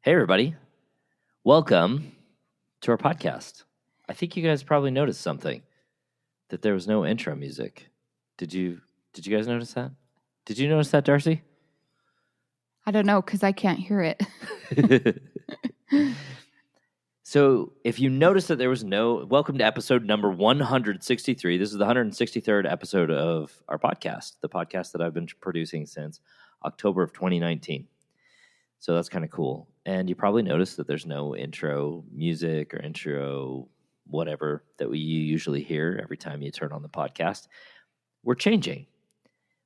Hey, everybody. Welcome to our podcast. I think you guys probably noticed something, that there was no intro music. Did you guys notice that? Did you notice that, Darcy? I don't know, because I can't hear it. So if you notice that there was welcome to episode number 163. This is the 163rd episode of our podcast, the podcast that I've been producing since October of 2019. So that's kind of cool. And you probably noticed that there's no intro music or intro whatever that you usually hear every time you turn on the podcast. We're changing.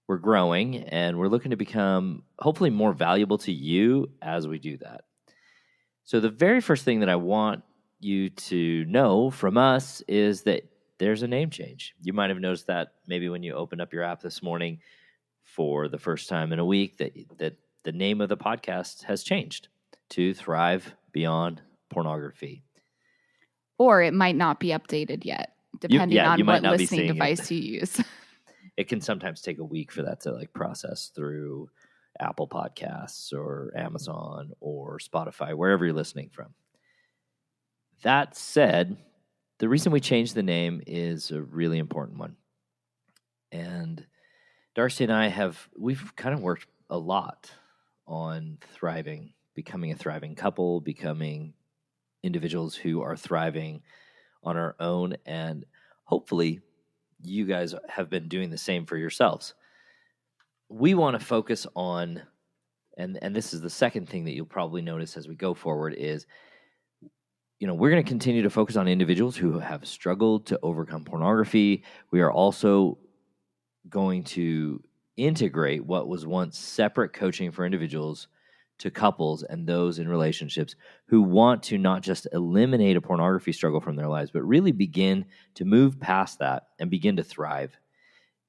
We're growing, and we're looking to become hopefully more valuable to you as we do that. So the very first thing that I want you to know from us is that there's a name change. You might have noticed that maybe when you opened up your app this morning for the first time in a week that the name of the podcast has changed to Thrive Beyond Pornography. Or it might not be updated yet, depending on what listening device you use. It can sometimes take a week for that to process through Apple Podcasts or Amazon or Spotify, wherever you're listening from. That said, the reason we changed the name is a really important one. And Darcy and I we've kind of worked a lot on thriving, becoming a thriving couple, becoming individuals who are thriving on our own, and hopefully you guys have been doing the same for yourselves. We want to focus on, and this is the second thing that you'll probably notice as we go forward is, we're going to continue to focus on individuals who have struggled to overcome pornography. We are also going to integrate what was once separate coaching for individuals to couples and those in relationships who want to not just eliminate a pornography struggle from their lives, but really begin to move past that and begin to thrive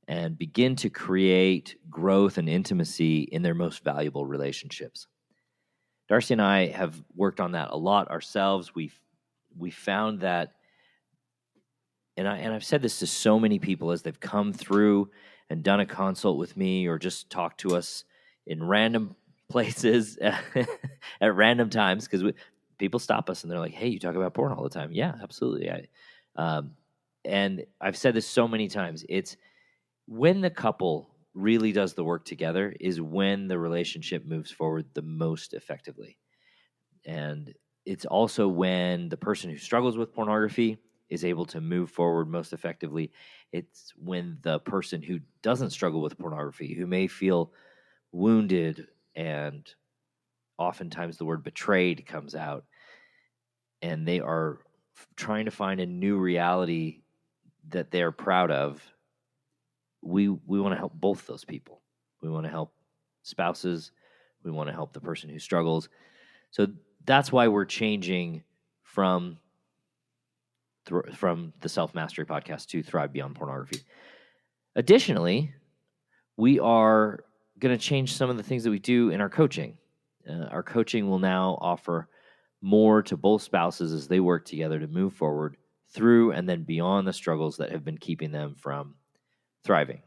and begin to create growth and intimacy in their most valuable relationships. Darcy and I have worked on that a lot ourselves. We found that, and I've said this to so many people as they've come through and done a consult with me or just talked to us in random places at random times, because people stop us and they're like, hey, you talk about porn all the time. Yeah, absolutely. And I've said this so many times. It's when the couple really does the work together is when the relationship moves forward the most effectively. And it's also when the person who struggles with pornography is able to move forward most effectively. It's when the person who doesn't struggle with pornography, who may feel wounded, and oftentimes the word betrayed comes out, and they are trying to find a new reality that they're proud of. We want to help both those people. We want to help spouses. We want to help the person who struggles. So that's why we're changing from the Self-Mastery Podcast to Thrive Beyond Pornography. Additionally, we are going to change some of the things that we do in our coaching. Our coaching will now offer more to both spouses as they work together to move forward through and then beyond the struggles that have been keeping them from thriving.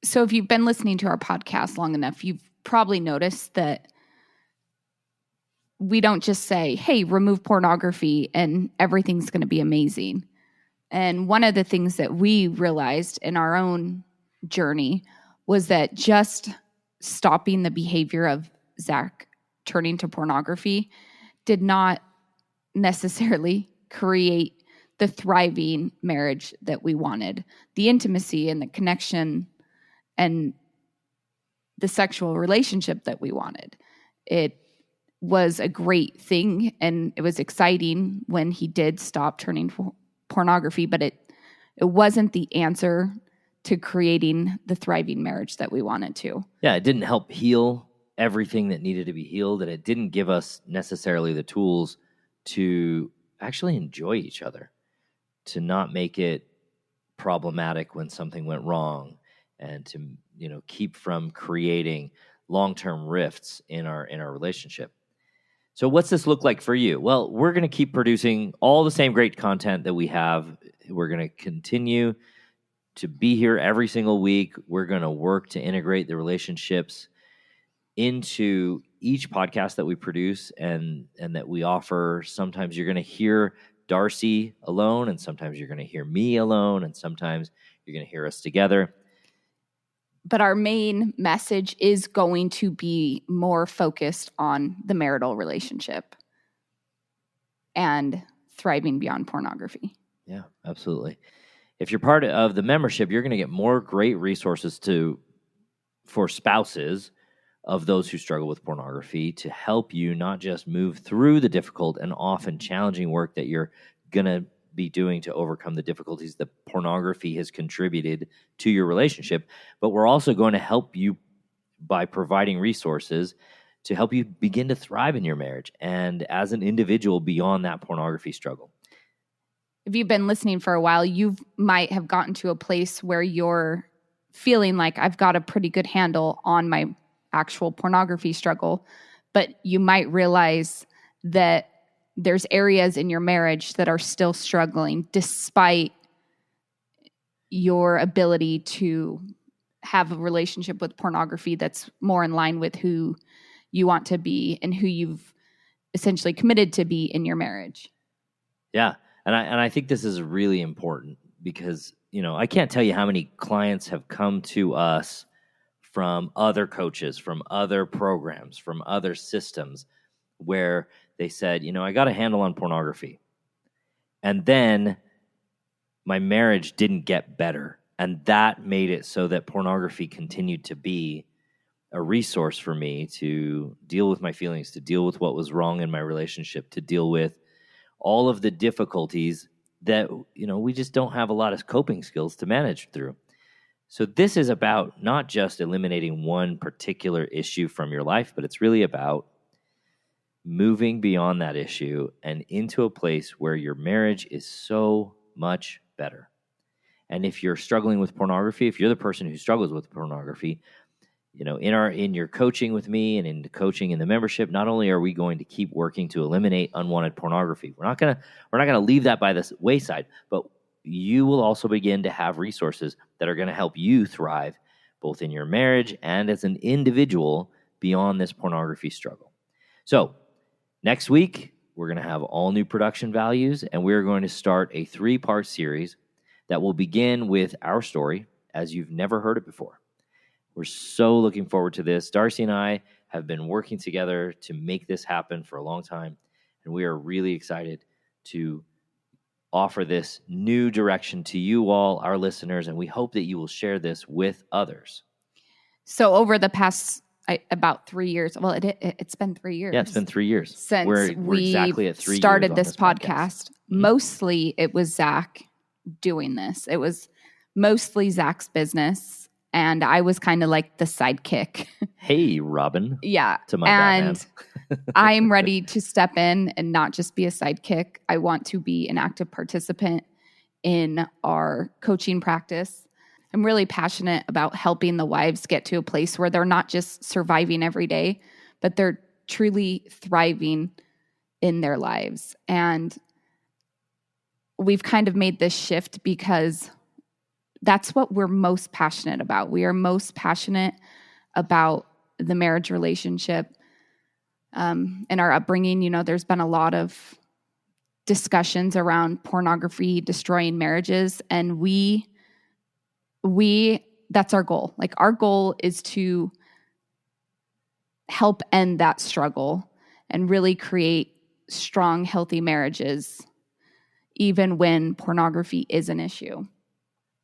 So if you've been listening to our podcast long enough, you've probably noticed that we don't just say, hey, remove pornography and everything's going to be amazing. And one of the things that we realized in our own journey was that just stopping the behavior of Zach turning to pornography did not necessarily create the thriving marriage that we wanted, the intimacy and the connection and the sexual relationship that we wanted. It was a great thing, and it was exciting when he did stop turning to pornography, but it wasn't the answer to creating the thriving marriage that we wanted to. Yeah, it didn't help heal everything that needed to be healed, and it didn't give us necessarily the tools to actually enjoy each other, to not make it problematic when something went wrong, and to keep from creating long-term rifts in our relationship. So what's this look like for you? Well, we're going to keep producing all the same great content that we have. We're going to continue to be here every single week. We're going to work to integrate the relationships into each podcast that we produce and that we offer. Sometimes you're going to hear Darcy alone, and sometimes you're going to hear me alone, and sometimes you're going to hear us together. But our main message is going to be more focused on the marital relationship and thriving beyond pornography. Yeah, absolutely. If you're part of the membership, you're going to get more great resources for spouses of those who struggle with pornography to help you not just move through the difficult and often challenging work that you're going to be doing to overcome the difficulties that pornography has contributed to your relationship, but we're also going to help you by providing resources to help you begin to thrive in your marriage and as an individual beyond that pornography struggle. If you've been listening for a while, you might have gotten to a place where you're feeling like I've got a pretty good handle on my actual pornography struggle, but you might realize that there's areas in your marriage that are still struggling despite your ability to have a relationship with pornography that's more in line with who you want to be and who you've essentially committed to be in your marriage. Yeah. And I think this is really important because, I can't tell you how many clients have come to us from other coaches, from other programs, from other systems where they said, I got a handle on pornography. And then my marriage didn't get better. And that made it so that pornography continued to be a resource for me to deal with my feelings, to deal with what was wrong in my relationship, to deal with all of the difficulties that, we just don't have a lot of coping skills to manage through. So this is about not just eliminating one particular issue from your life, but it's really about moving beyond that issue and into a place where your marriage is so much better. And if you're struggling with pornography, if you're the person who struggles with pornography, in your coaching with me and in the coaching in the membership, not only are we going to keep working to eliminate unwanted pornography, we're not gonna leave that by the wayside, but you will also begin to have resources that are going to help you thrive both in your marriage and as an individual beyond this pornography struggle. So next week, we're going to have all new production values, and we're going to start a 3-part series that will begin with our story as you've never heard it before. We're so looking forward to this. Darcy and I have been working together to make this happen for a long time, and we are really excited to offer this new direction to you all, our listeners, and we hope that you will share this with others. So over the past about 3 years, well, it's been 3 years. Yeah, it's been 3 years. Since we're exactly at 3 years started on this podcast. Mm-hmm. Mostly it was Zach doing this. It was mostly Zach's business, and I was kind of like the sidekick. Hey, Robin. Yeah. To my Batman. I'm ready to step in and not just be a sidekick. I want to be an active participant in our coaching practice. I'm really passionate about helping the wives get to a place where they're not just surviving every day, but they're truly thriving in their lives. And we've kind of made this shift because that's what we're most passionate about. We are most passionate about the marriage relationship. In our upbringing, there's been a lot of discussions around pornography destroying marriages, and we that's our goal. Like, our goal is to help end that struggle and really create strong, healthy marriages, even when pornography is an issue.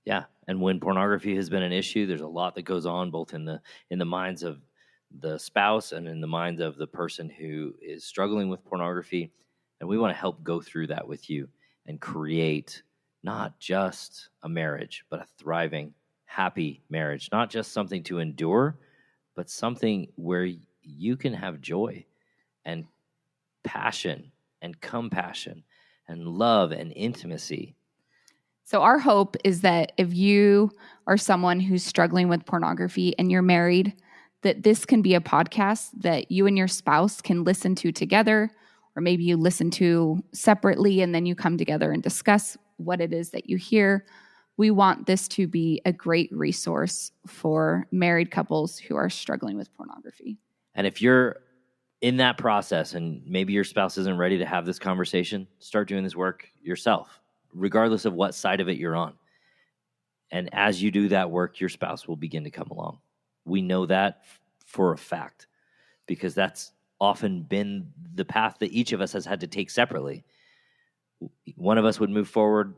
Yeah, and when pornography has been an issue, there's a lot that goes on both in the minds of the spouse and in the mind of the person who is struggling with pornography. And we want to help go through that with you and create not just a marriage, but a thriving, happy marriage. Not just something to endure, but something where you can have joy and passion and compassion and love and intimacy. So our hope is that if you are someone who's struggling with pornography and you're married, that this can be a podcast that you and your spouse can listen to together, or maybe you listen to separately and then you come together and discuss what it is that you hear. We want this to be a great resource for married couples who are struggling with pornography. And if you're in that process and maybe your spouse isn't ready to have this conversation, start doing this work yourself, regardless of what side of it you're on. And as you do that work, your spouse will begin to come along. We know that for a fact, because that's often been the path that each of us has had to take separately. One of us would move forward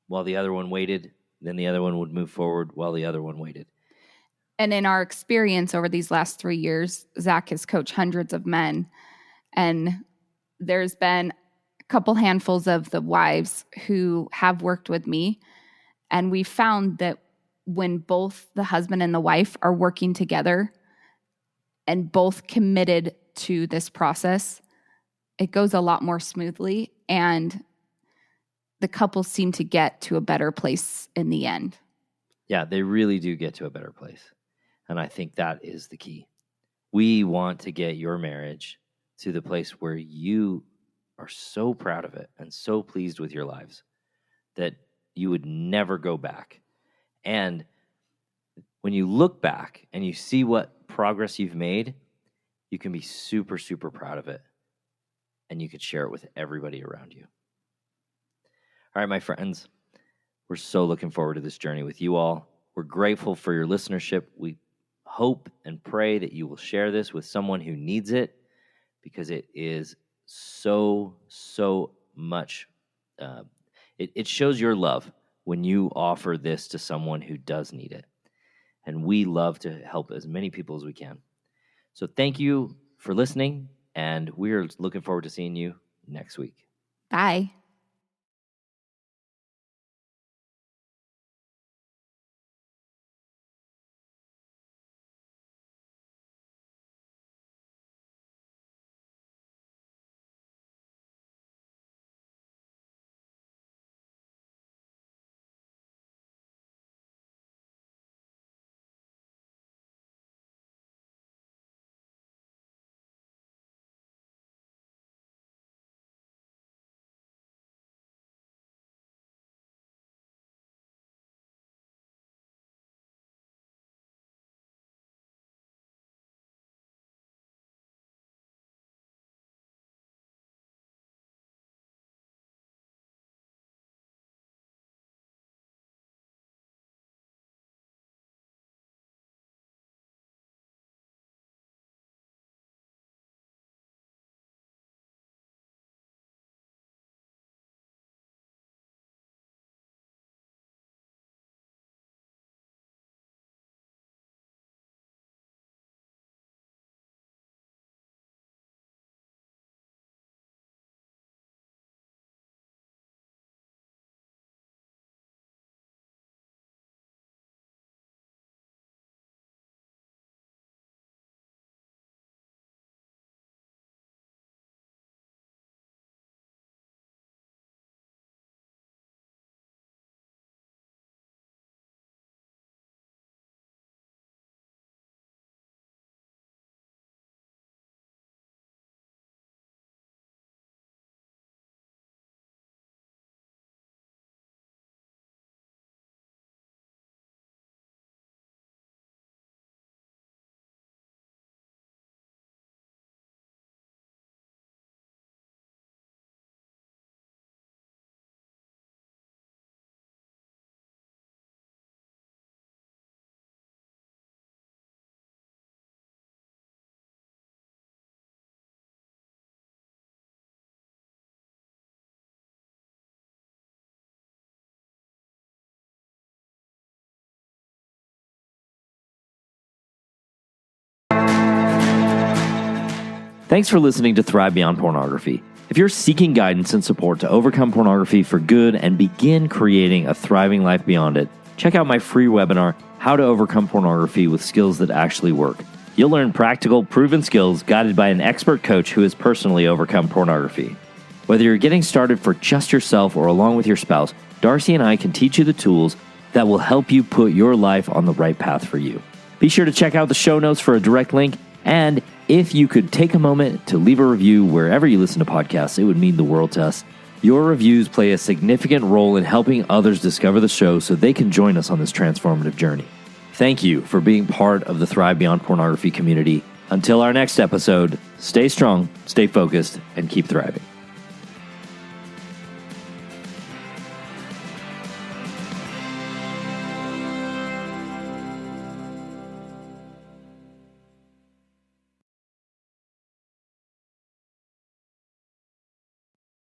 while the other one waited. Then the other one would move forward while the other one waited. And in our experience over these last 3 years, Zach has coached hundreds of men. And there's been a couple handfuls of the wives who have worked with me. And we found that when both the husband and the wife are working together and both committed to this process, it goes a lot more smoothly. And the couples seem to get to a better place in the end. Yeah, they really do get to a better place. And I think that is the key. We want to get your marriage to the place where you are so proud of it and so pleased with your lives that you would never go back. And when you look back and you see what progress you've made, you can be super, super proud of it. And you could share it with everybody around you. All right, my friends, we're so looking forward to this journey with you all. We're grateful for your listenership. We hope and pray that you will share this with someone who needs it, because it is so much. It shows your love when you offer this to someone who does need it. And we love to help as many people as we can. So thank you for listening, and we're looking forward to seeing you next week. Bye. Thanks for listening to Thrive Beyond Pornography. If you're seeking guidance and support to overcome pornography for good and begin creating a thriving life beyond it, check out my free webinar, How to Overcome Pornography with Skills That Actually Work. You'll learn practical, proven skills guided by an expert coach who has personally overcome pornography. Whether you're getting started for just yourself or along with your spouse, Darcy and I can teach you the tools that will help you put your life on the right path for you. Be sure to check out the show notes for a direct link, and if you could take a moment to leave a review wherever you listen to podcasts, it would mean the world to us. Your reviews play a significant role in helping others discover the show so they can join us on this transformative journey. Thank you for being part of the Thrive Beyond Pornography community. Until our next episode, stay strong, stay focused, and keep thriving.